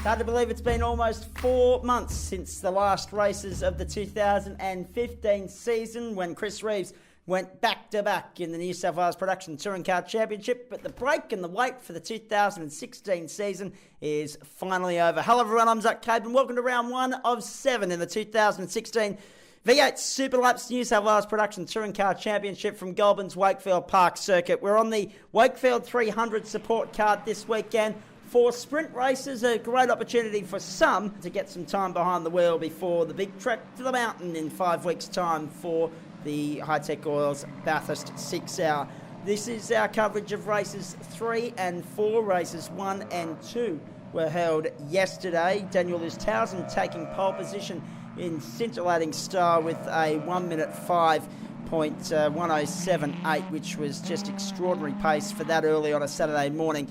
Hard to believe it's been almost 4 months since the last races of the 2015 season when Chris Reeves went back-to-back in the New South Wales Production Touring Car Championship, but the break and the wait for the 2016 season is finally over. Hello everyone, I'm Zach Cabe and welcome to round 1 of 7 in the 2016 V8 Super Laps New South Wales Production Touring Car Championship from Goulburn's Wakefield Park Circuit. We're on the Wakefield 300 support card this weekend. For sprint races, a great opportunity for some to get some time behind the wheel before the big trek to the mountain in 5 weeks' time for the Hi-Tech Oils Bathurst 6 Hour. This is our coverage of races 3 and 4. Races 1 and 2 were held yesterday. Daniel Listowsen taking pole position in scintillating style with a 1 minute 5.1078, which was just extraordinary pace for that early on a Saturday morning.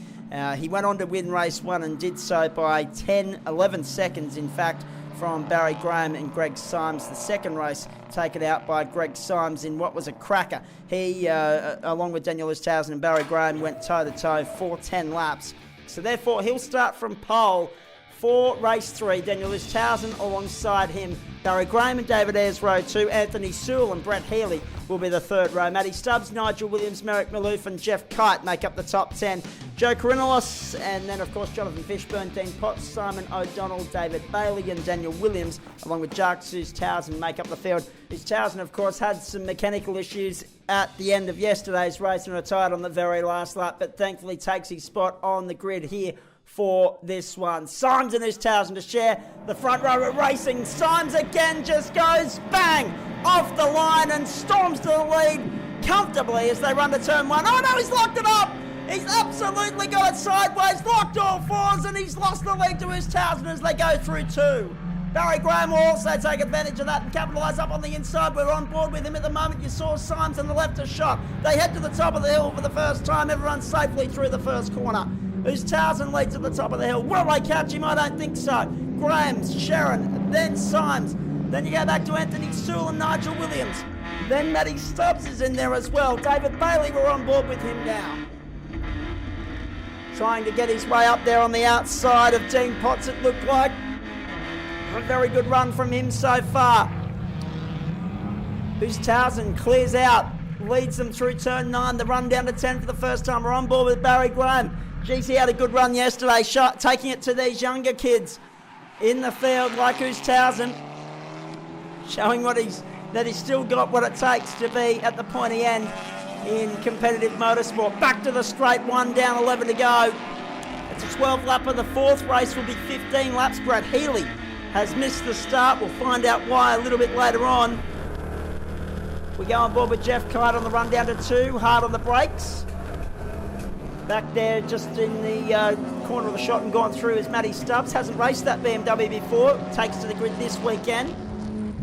He went on to win race 1 and did so by 11 seconds, in fact, from Barry Graham and Greg Symes. The second race taken out by Greg Symes in what was a cracker. He, along with Daniel Listowsen and Barry Graham, went toe-to-toe for 10 laps. So therefore, he'll start from pole for race 3. Daniel Listowsen alongside him. Barry Graham and David Ayres row 2. Anthony Sewell and Brett Healy will be the third row. Matty Stubbs, Nigel Williams, Merrick Maloof and Jeff Kite make up the top 10. Joe Corinolos and then of course Jonathan Fishburn, Dean Potts, Simon O'Donnell, David Bailey and Daniel Williams along with Jacques Listowsen make up the field. Listowsen of course had some mechanical issues at the end of yesterday's race and retired on the very last lap, but thankfully takes his spot on the grid here for this one. Symes and Listowsen to share the front row of racing. Symes again just goes bang off the line and storms to the lead comfortably as they run to turn 1. Oh no, he's locked it up! He's absolutely got it sideways, locked all fours, and he's lost the lead to Listowsen as they go through 2. Barry Graham will also take advantage of that and capitalise up on the inside. We're on board with him at the moment. You saw Symes on the left a shot. They head to the top of the hill for the first time. Everyone's safely through the first corner. Listowsen leads at the top of the hill. Will they catch him? I don't think so. Graham's, Sharon, then Symes. Then you go back to Anthony Sewell and Nigel Williams. Then Matty Stubbs is in there as well. David Bailey, we're on board with him now. Trying to get his way up there on the outside of Dean Potts, it looked like. A very good run from him so far. Listowsen clears out, leads them through turn 9. The run down to 10 for the first time. We're on board with Barry Graham. Geez, he had a good run yesterday, taking it to these younger kids in the field like Listowsen, showing that he's still got what it takes to be at the pointy end in competitive motorsport. Back to the straight one, down 11 to go. It's a 12 lapper. The fourth race will be 15 laps. Brett Healy has missed the start. We'll find out why a little bit later on. We go on board with Jeff Kite on the run down to 2, hard on the brakes. Back there just in the corner of the shot and gone through is Matty Stubbs. Hasn't raced that BMW before. Takes to the grid this weekend.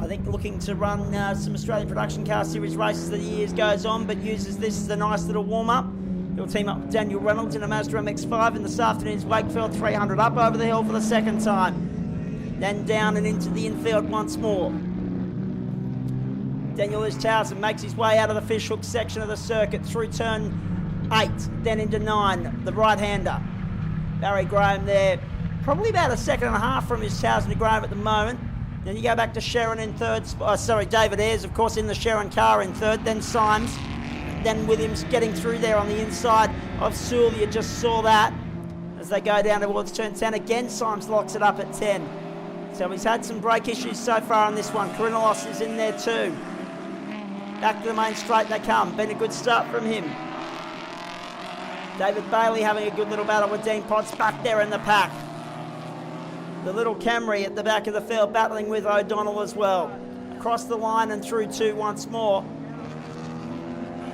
I think looking to run some Australian Production Car Series races as the years goes on, but uses this as a nice little warm-up. He'll team up with Daniel Reynolds in a Mazda MX-5 in this afternoon's Wakefield 300 up over the hill for the second time. Then down and into the infield once more. Daniel Listowsen makes his way out of the fishhook section of the circuit through turn 8, then into 9, the right-hander. Barry Graham there, probably about a second and a half from Listowsen to Graham at the moment. Then you go back to Sharon in third, David Ayres, of course, in the Sharon car in third, then Symes, then Williams getting through there on the inside of Sewell. You just saw that as they go down towards turn 10. Again, Symes locks it up at 10. So he's had some brake issues so far on this one. Corinolos is in there too. Back to the main straight they come. Been a good start from him. David Bailey having a good little battle with Dean Potts back there in the pack. The little Camry at the back of the field battling with O'Donnell as well. Across the line and through 2 once more.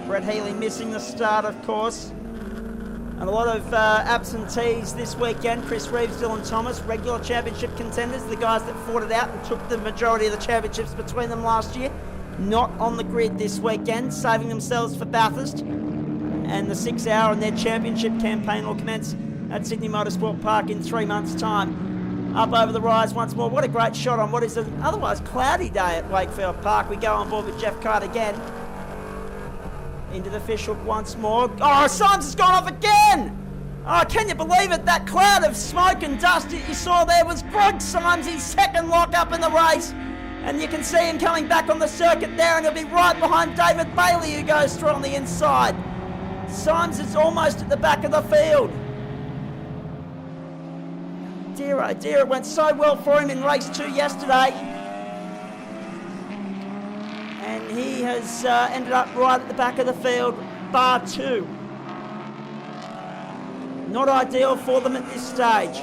Brett Healy missing the start, of course. And a lot of absentees this weekend. Chris Reeves, Dylan Thomas, regular championship contenders, the guys that fought it out and took the majority of the championships between them last year. Not on the grid this weekend, saving themselves for Bathurst. And the 6 Hour and their championship campaign will commence at Sydney Motorsport Park in 3 months' time. Up over the rise once more. What a great shot on what is an otherwise cloudy day at Wakefield Park. We go on board with Jeff Kite again. Into the fishhook once more. Oh, Symes has gone off again! Oh, can you believe it? That cloud of smoke and dust that you saw there was Greg Symes, his second lock-up in the race. And you can see him coming back on the circuit there, and he'll be right behind David Bailey, who goes through on the inside. Symes is almost at the back of the field. Dear, oh dear, it went so well for him in race 2 yesterday. And he has ended up right at the back of the field, bar 2. Not ideal for them at this stage.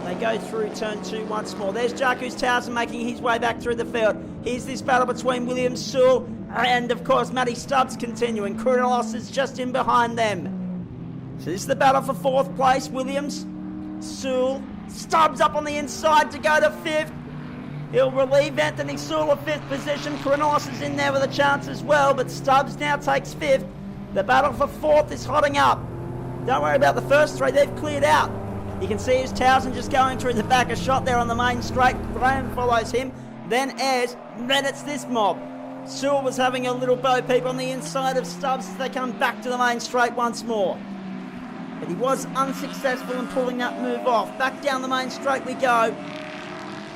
They go through turn 2 once more. There's Jacques Townsend making his way back through the field. Here's this battle between Williams, Sewell, and of course Matty Stubbs continuing. Kurinelos is just in behind them. So this is the battle for 4th place. Williams, Sewell, Stubbs up on the inside to go to 5th. He'll relieve Anthony Sewell of 5th position. Kurinelos is in there with a chance as well, but Stubbs now takes 5th. The battle for 4th is hotting up. Don't worry about the first 3, they've cleared out. You can see his Townsend just going through the back, a shot there on the main straight. Graham follows him, then Ayres, then it's this mob. Sewell was having a little bo peep on the inside of Stubbs as they come back to the main straight once more. But he was unsuccessful in pulling that move off. Back down the main straight we go.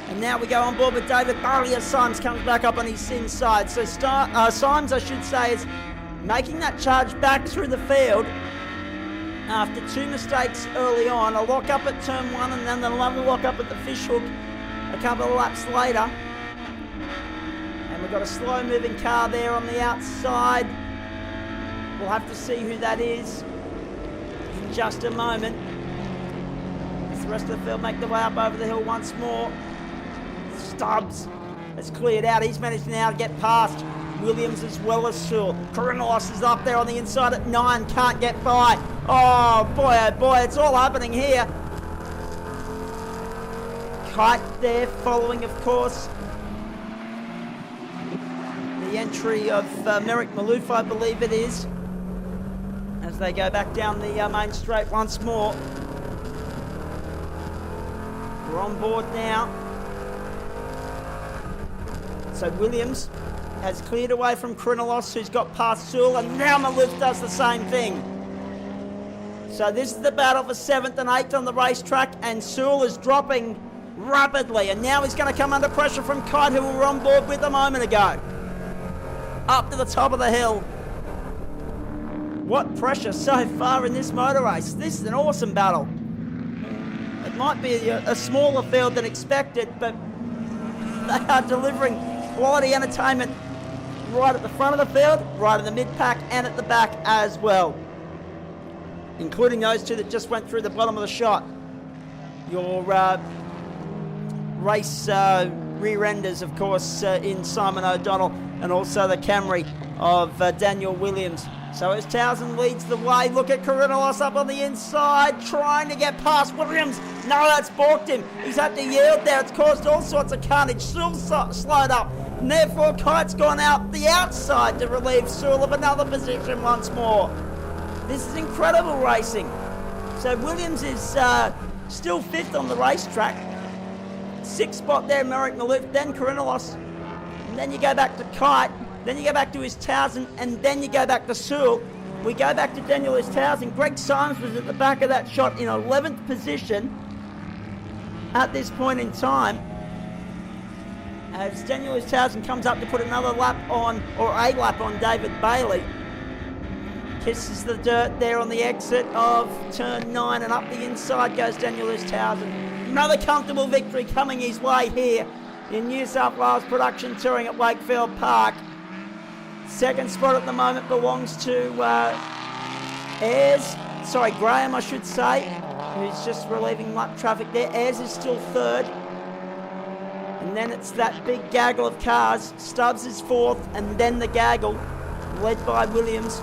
And now we go on board with David Bailey as Symes comes back up on his inside. So Symes, I should say, is making that charge back through the field after 2 mistakes early on. A lock up at turn 1 and then another lock up at the fishhook a couple of laps later. And we've got a slow moving car there on the outside. We'll have to see who that is in just a moment. As the rest of the field make their way up over the hill once more. Stubbs has cleared out. He's managed now to get past Williams as well as Sewell. Kurinelos is up there on the inside at 9. Can't get by. Oh boy, it's all happening here. Kite there following, of course, the entry of Merrick Malouf, I believe it is, as they go back down the main straight once more. We're on board now. So Williams has cleared away from Kurinelos, who's got past Sewell, and now Malouf does the same thing. So this is the battle for 7th and 8th on the racetrack, and Sewell is dropping rapidly, and now he's going to come under pressure from Kite, who we were on board with a moment ago. Up to the top of the hill. What pressure so far in this motor race. This is an awesome battle. It might be a smaller field than expected, but they are delivering quality entertainment right at the front of the field, right in the mid-pack, and at the back as well. Including those 2 that just went through the bottom of the shot. Your race rear enders, of course, in Simon O'Donnell, and also the Camry of Daniel Williams. So as Townsend leads the way, look at Kurinelos up on the inside, trying to get past Williams. No, that's balked him. He's had to yield there. It's caused all sorts of carnage. Sewell slowed up, and therefore Kite's gone out the outside to relieve Sewell of another position once more. This is incredible racing. So Williams is still 5th on the racetrack. 6th spot there, Merrick Malouf, then Kurinelos. And then you go back to Kite. Then you go back to his Townsend, and then you go back to Sewell. We go back to Daniel Townsend. Greg Symes was at the back of that shot in 11th position at this point in time. As Daniel Townsend comes up to put another lap on, or a lap on David Bailey. Kisses the dirt there on the exit of turn 9, and up the inside goes Daniel Townsend. Another comfortable victory coming his way here in New South Wales Production Touring at Wakefield Park. 2nd spot at the moment belongs to Graham, I should say, who's just relieving lap traffic there. Ayres is still 3rd. And then it's that big gaggle of cars. Stubbs is 4th, and then the gaggle, led by Williams.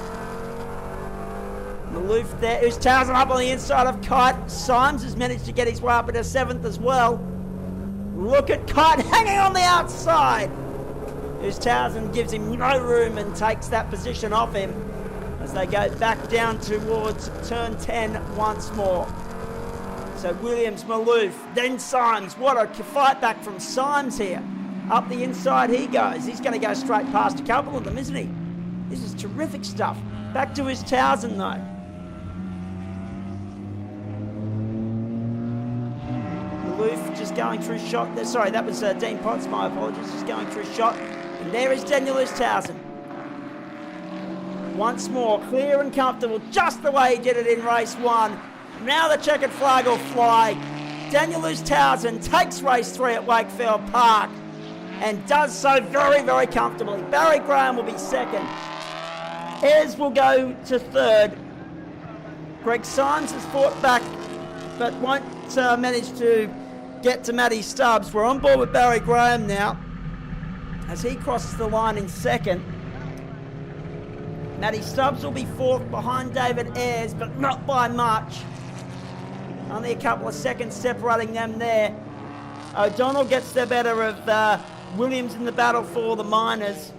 Malouf there, who's Townsend up on the inside of Kite. Symes has managed to get his way up into 7th as well. Look at Kite hanging on the outside. Who's Townsend gives him no room and takes that position off him as they go back down towards turn 10 once more. So Williams, Malouf, then Symes. What a fight back from Symes here. Up the inside he goes. He's going to go straight past a couple of them, isn't he? This is terrific stuff. Back to his Townsend though. Maloof just going through shot. Sorry, that was Dean Potts, my apologies. Just going through shot. And there is Daniel Townsend. Once more, clear and comfortable, just the way he did it in race 1. Now the checkered flag will fly. Daniel Townsend takes race 3 at Wakefield Park and does so very, very comfortably. Barry Graham will be second. Ayres will go to third. Greg Symes has fought back but won't manage to get to Matty Stubbs. We're on board with Barry Graham now as he crosses the line in second. Matty Stubbs will be fourth behind David Ayres, but not by much. Only a couple of seconds separating them there. O'Donnell gets the better of Williams in the battle for the Miners.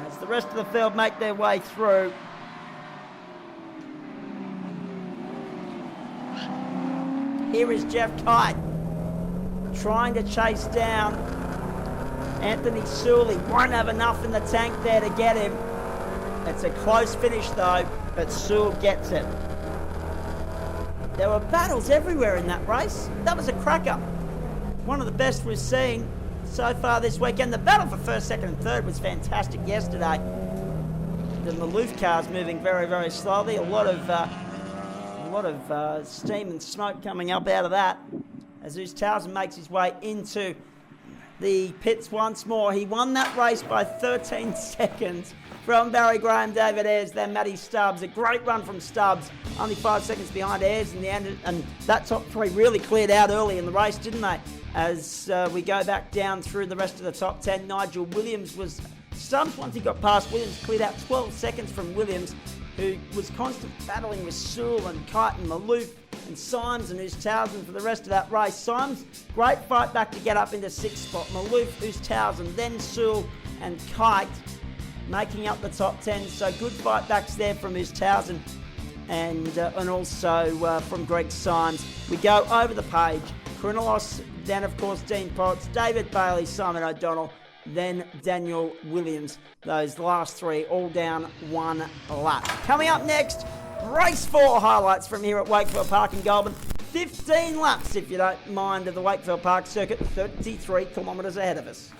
As the rest of the field make their way through. Here is Jeff Kite trying to chase down Anthony Sewell. He won't have enough in the tank there to get him. It's a close finish though, but Sewell gets it. There were battles everywhere in that race. That was a cracker. One of the best we've seen so far this weekend. The battle for first, second and third was fantastic yesterday. The Maloof cars moving very, very slowly. A lot of steam and smoke coming up out of that as Townsend makes his way into the pits once more. He won that race by 13 seconds from Barry Graham, David Ayres, then Matty Stubbs. A great run from Stubbs, only 5 seconds behind Ayres in the end, and that top three really cleared out early in the race, didn't they? As we go back down through the rest of the top 10, Nigel Williams was stumped once he got past Williams, cleared out 12 seconds from Williams, who was constantly battling with Sewell and Kite and Maloof and Symes and Townsend for the rest of that race. Symes, great fight back to get up into 6th spot. Maloof, Townsend, then Sewell and Kite making up the top 10. So good fight backs there from Townsend and also from Greg Symes. We go over the page. Krinelos, then of course Dean Potts, David Bailey, Simon O'Donnell, then Daniel Williams. Those last three all down one lap. Coming up next, race 4 highlights from here at Wakefield Park in Goulburn. 15 laps, if you don't mind, of the Wakefield Park circuit, 33 kilometres ahead of us.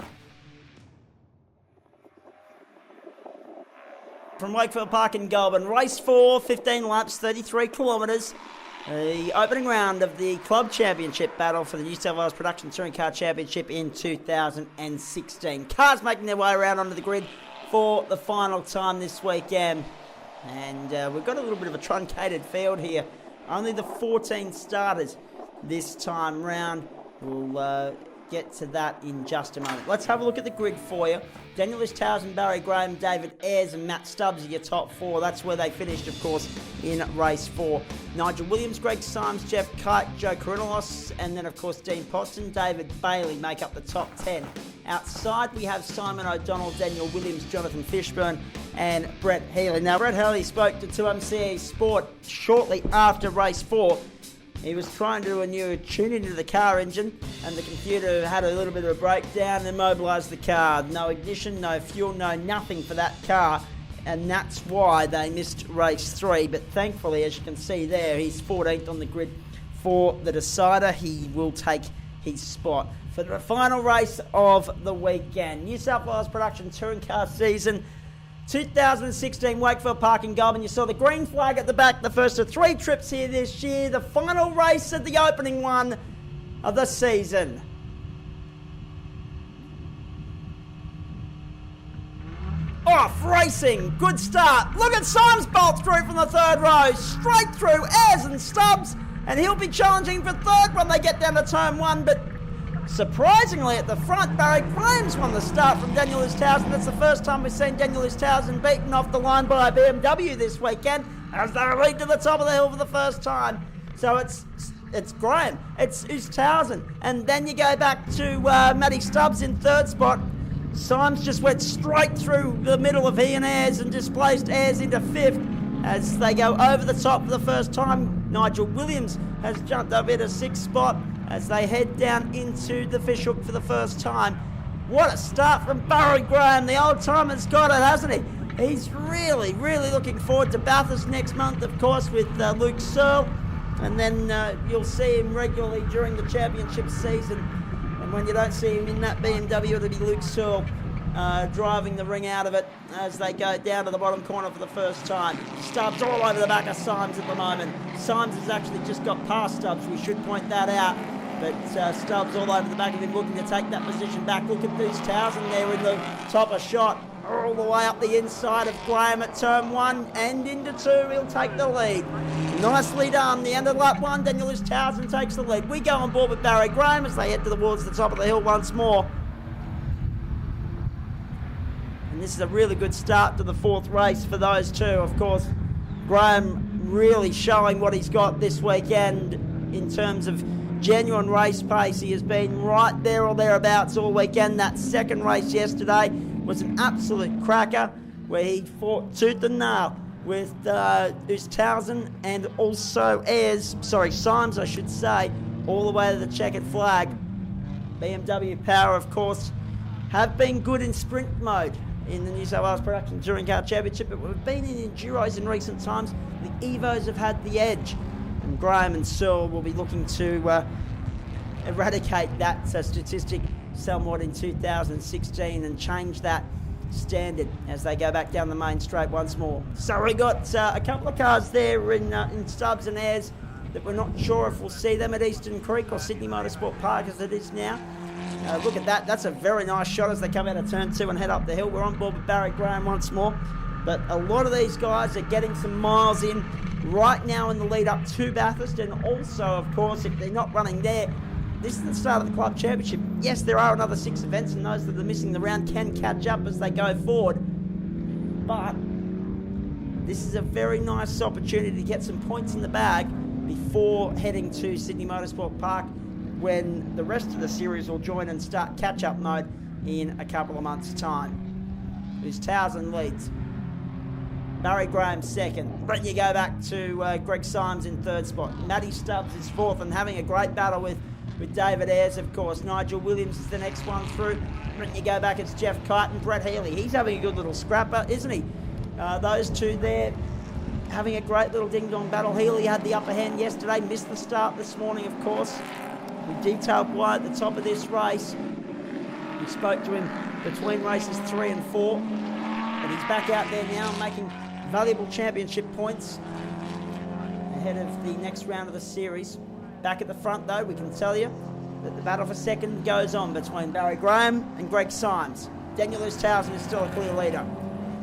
From Wakefield Park in Goulburn, race 4, 15 laps, 33 kilometres. The opening round of the Club Championship battle for the New South Wales Production Touring Car Championship in 2016. Cars making their way around onto the grid for the final time this weekend. And we've got a little bit of a truncated field here. Only the 14 starters this time round. We'll get to that in just a moment. Let's have a look at the grid for you. Daniel Townsend, Barry Graham, David Ayres and Matt Stubbs are your top 4. That's where they finished, of course, in race 4. Nigel Williams, Greg Symes, Jeff Kite, Joe Krinelos, and then, of course, Dean Potts and David Bailey make up the top 10. Outside, we have Simon O'Donnell, Daniel Williams, Jonathan Fishburn, and Brett Healy. Now, Brett Healy spoke to 2MCE Sport shortly after race 4. He was trying to do a new tune into the car engine, and the computer had a little bit of a breakdown and immobilised the car. No ignition, no fuel, no nothing for that car, and that's why they missed race 3. But thankfully, as you can see there, he's 14th on the grid for the decider. He will take his spot for the final race of the weekend. New South Wales Production Touring Car Season 2016 Wakefield Park in Goulburn. You saw the green flag at the back, the first of 3 trips here this year. The final race of the opening one of the season. Off racing, good start. Look at Symes bolts through from the 3rd row, straight through Ayres and Stubbs, and he'll be challenging for 3rd when they get down to turn 1, but surprisingly at the front, Barry Graham's won the start from Daniel Townsend. That's the first time we've seen Daniel Townsend beaten off the line by a BMW this weekend as they lead to the top of the hill for the first time. So it's Graham, it's Townsend, and then you go back to Matty Stubbs in 3rd spot. Symes just went straight through the middle of he and Ayres and displaced Ayres into 5th as they go over the top for the first time. Nigel Williams has jumped up into 6th spot as they head down into the fishhook for the first time. What a start from Barry Graham. The old timer's got it, hasn't he? He's really looking forward to Bathurst next month, of course, with Luke Searle. And then you'll see him regularly during the championship season. And when you don't see him in that BMW, it'll be Luke Searle driving the ring out of it as they go down to the bottom corner for the first time. Stubbs all over the back of Symes at the moment. Symes has actually just got past Stubbs, we should point that out. But Stubbs all over the back of him looking to take that position back. Look at these Townsend there in the top of shot. All the way up the inside of Graham at turn 1 and into 2. He'll take the lead. Nicely done. The end of lap 1, Daniel Townsend takes the lead. We go on board with Barry Graham as they head towards the top of the hill once more. And this is a really good start to the 4th race for those two. Of course, Graham really showing what he's got this weekend in terms of genuine race pace. He has been right there or thereabouts all weekend. That second race yesterday was an absolute cracker where he fought tooth and nail with Townsend and also Symes, I should say, all the way to the checkered flag. BMW Power, of course, have been good in sprint mode in the New South Wales Production Touring Car Championship, but we've been in Enduros in recent times. The Evos have had the edge, and Graham and Searle will be looking to eradicate that statistic somewhat in 2016 and change that standard as they go back down the main straight once more. So we got a couple of cars there in Stubbs and Ayres that we're not sure if we'll see them at Eastern Creek or Sydney Motorsport Park as it is now. Look at that. That's a very nice shot as they come out of turn 2 and head up the hill. We're on board with Barry Graham once more. But a lot of these guys are getting some miles in right now in the lead up to Bathurst. And also, of course, if they're not running there, this is the start of the club championship. Yes, there are another 6 events, and those that are missing the round can catch up as they go forward. But this is a very nice opportunity to get some points in the bag before heading to Sydney Motorsport Park, when the rest of the series will join and start catch-up mode in a couple of months' time. Who's Townsend leads. Barry Graham second. Then you go back to Greg Symes in 3rd spot. Matty Stubbs is 4th and having a great battle with David Ayres, of course. Nigel Williams is the next one through. Then you go back, it's Jeff Kite and Brett Healy. He's having a good little scrapper, isn't he? Those two there having a great little ding-dong battle. Healy had the upper hand yesterday, missed the start this morning, of course. We detailed why at the top of this race. We spoke to him between races 3 and 4. But he's back out there now making valuable championship points ahead of the next round of the series. Back at the front, though, we can tell you that the battle for second goes on between Barry Graham and Greg Symes. Daniel Townsend is still a clear leader.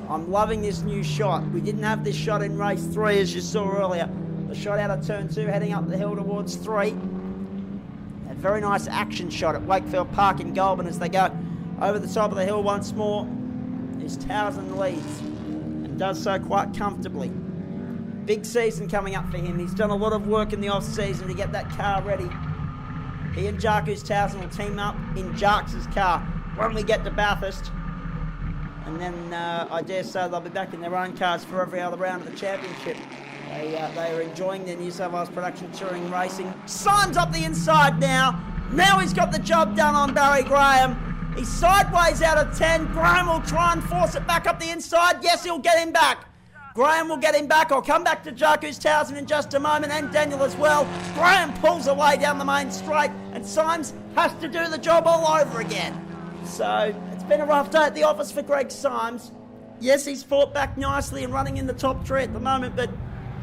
I'm loving this new shot. We didn't have this shot in race 3, as you saw earlier. The shot out of turn 2, heading up the hill towards 3. A very nice action shot at Wakefield Park in Goulburn as they go over the top of the hill once more. As Townsend leads and does so quite comfortably. Big season coming up for him. He's done a lot of work in the off-season to get that car ready. He and Jarkus Townsend will team up in Jarks' car when we get to Bathurst. And then I dare say they'll be back in their own cars for every other round of the championship. They are enjoying their New South Wales Production Touring racing. Symes up the inside now. Now he's got the job done on Barry Graham. He's sideways out of 10. Graham will try and force it back up the inside. Yes, he'll get him back. Graham will get him back. I'll come back to Jarkus Townsend in just a moment, and Daniel as well. Graham pulls away down the main straight, and Symes has to do the job all over again. So it's been a rough day at the office for Greg Symes. Yes, he's fought back nicely and running in the top 3 at the moment, but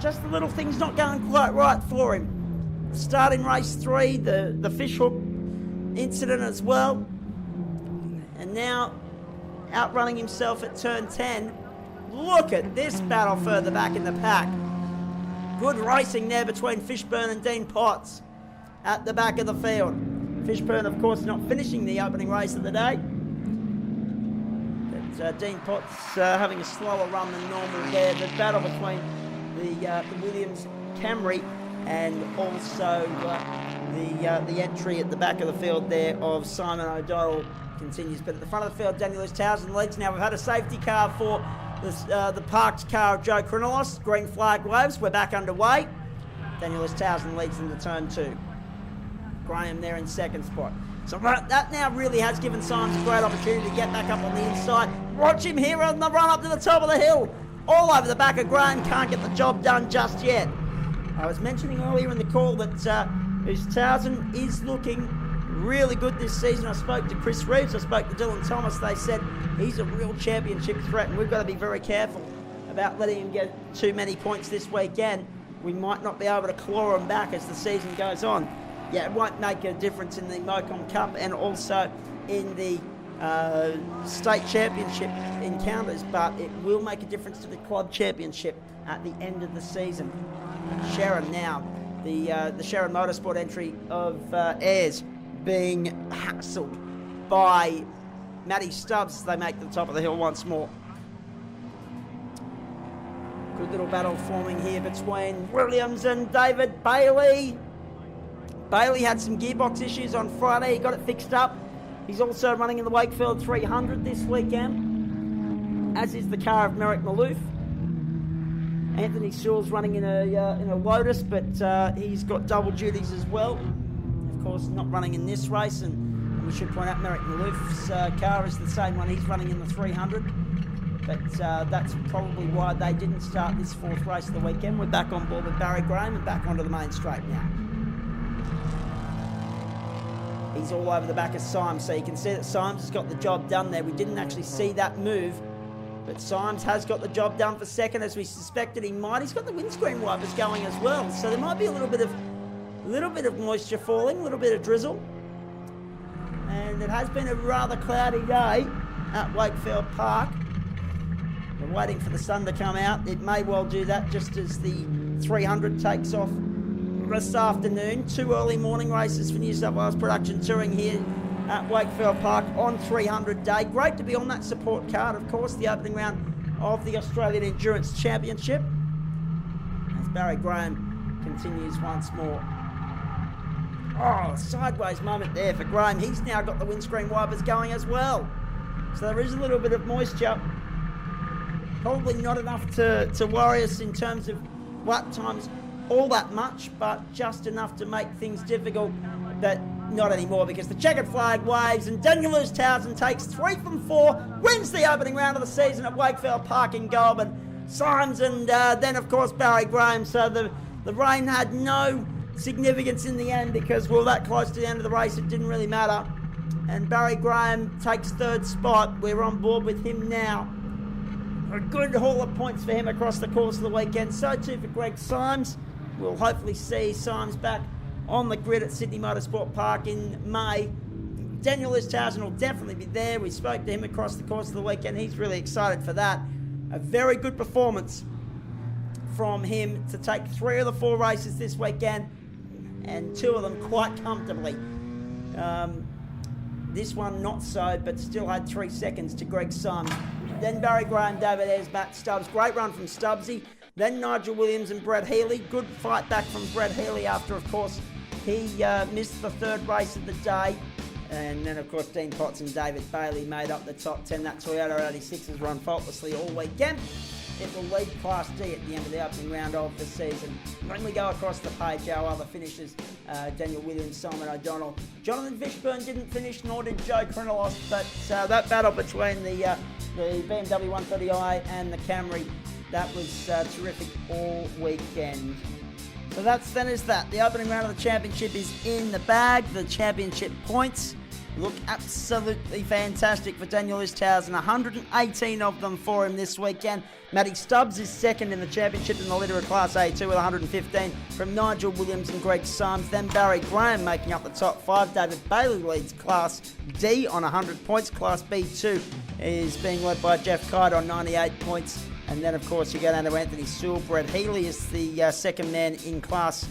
just the little things not going quite right for him. Starting race 3, the fishhook incident as well. And now outrunning himself at turn 10. Look at this battle further back in the pack. Good racing there between Fishburn and Dean Potts at the back of the field. Fishburn, of course, not finishing the opening race of the day. But Dean Potts having a slower run than normal there. The battle between the Williams Camry and also the entry at the back of the field there of Simon O'Donnell continues. But at the front of the field, Daniel Townsend leads. Now we've had a safety car for the parked car of Joe Crinolos. Green flag waves. We're back underway. Daniel Townsend leads into turn 2. Graham there in 2nd spot. So that now really has given Symes a great opportunity to get back up on the inside. Watch him here on the run up to the top of the hill. All over the back of Graham, can't get the job done just yet. I was mentioning earlier in the call that Oosthuizen is looking really good this season. I spoke to Chris Reeves, I spoke to Dylan Thomas. They said he's a real championship threat, and we've got to be very careful about letting him get too many points this weekend. We might not be able to claw him back as the season goes on. Yeah, it won't make a difference in the Mocom Cup and also in the state championship encounters, but it will make a difference to the club championship at the end of the season. Sharon now, the Sharon Motorsport entry of Ayres being hassled by Matty Stubbs as they make the top of the hill once more. Good little battle forming here between Williams and David Bailey. Bailey had some gearbox issues on Friday. He got it fixed up. He's also running in the Wakefield 300 this weekend, as is the car of Merrick Malouf. Anthony Sewell's running in a Lotus, but he's got double duties as well. Of course, not running in this race, and we should point out Merrick Malouf's car is the same one. He's running in the 300, but that's probably why they didn't start this fourth race of the weekend. We're back on board with Barry Graham and back onto the main straight now. He's all over the back of Symes, so you can see that Symes has got the job done there. We didn't actually see that move, but Symes has got the job done for second, as we suspected he might. He's got the windscreen wipers going as well, so there might be a little bit of moisture falling, a little bit of drizzle. And it has been a rather cloudy day at Wakefield Park. We're waiting for the sun to come out. It may well do that just as the 300 takes off this afternoon. 2 early morning races for New South Wales Production Touring here at Wakefield Park on 300 day. Great to be on that support card, of course, the opening round of the Australian Endurance Championship, as Barry Graham continues once more. Oh, sideways moment there for Graham. He's now got the windscreen wipers going as well, so there is a little bit of moisture. Probably not enough to worry us in terms of lap times all that much, but just enough to make things difficult. But not anymore, because the checkered flag waves and Daniel Oosthuizen takes 3 from 4, wins the opening round of the season at Wakefield Park in Goulburn. Symes and then of course Barry Graham. So the rain had no significance in the end, because we're that close to the end of the race it didn't really matter. And Barry Graham takes third spot. We're on board with him now. A good haul of points for him across the course of the weekend. So too for Greg Symes. We'll hopefully see Symes back on the grid at Sydney Motorsport Park in May. Daniel Oosthuizen will definitely be there. We spoke to him across the course of the weekend. He's really excited for that. A very good performance from him to take 3 of the 4 races this weekend, and 2 of them quite comfortably. This one not so, but still had 3 seconds to Greg Symes. Then Barry Graham, David Ayres, Matt Stubbs. Great run from Stubbsy. Then Nigel Williams and Brett Healy. Good fight back from Brett Healy after, of course, he missed the 3rd race of the day. And then, of course, Dean Potts and David Bailey made up the top 10. That Toyota 86 has run faultlessly all weekend. It will lead Class D at the end of the opening round of the season. When we go across the page, our other finishers, Daniel Williams, Simon O'Donnell. Jonathan Fishburne didn't finish, nor did Joe Krinelos, but that battle between the BMW 130i and the Camry, that was terrific all weekend. So that's then is that. The opening round of the championship is in the bag. The championship points look absolutely fantastic for Daniel Oosthuizen. 118 of them for him this weekend. Matty Stubbs is second in the championship in the leader of Class A2 with 115 from Nigel Williams and Greg Symes. Then Barry Graham making up the top 5. David Bailey leads Class D on 100 points. Class B2 is being led by Jeff Kite on 98 points. And then, of course, you go down to Anthony Sewell. Brett Healy is the the third man in Class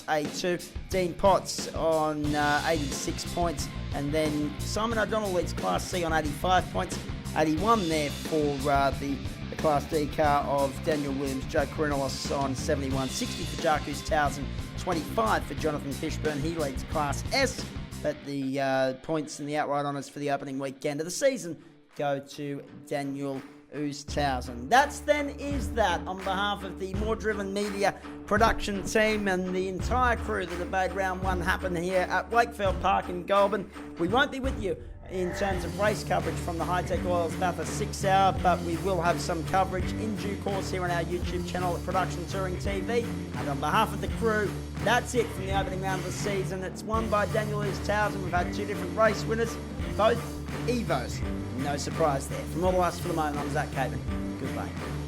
A2. Dean Potts on 86 points. And then Simon O'Donnell leads Class C on 85 points. 81 there for the Class D car of Daniel Williams. Joe Krinelos on 71. 60 for Jacques Oosthuizen. 25 for Jonathan Fishburne. He leads Class S. But the points and the outright honours for the opening weekend of the season go to Daniel Oosthuizen. That's then is that on behalf of the More Driven Media production team and the entire crew that have made round one happen here at Wakefield Park in Goulburn. We won't be with you in terms of race coverage from the High-Tech Oils Bathurst 6 Hour, but we will have some coverage in due course here on our YouTube channel at Production Touring TV. And on behalf of the crew, that's it from the opening round of the season. It's won by Daniel Oosthuizen. We've had two different race winners, both Evos. No surprise there. From all of us for the moment, I'm Zach Caven. Goodbye.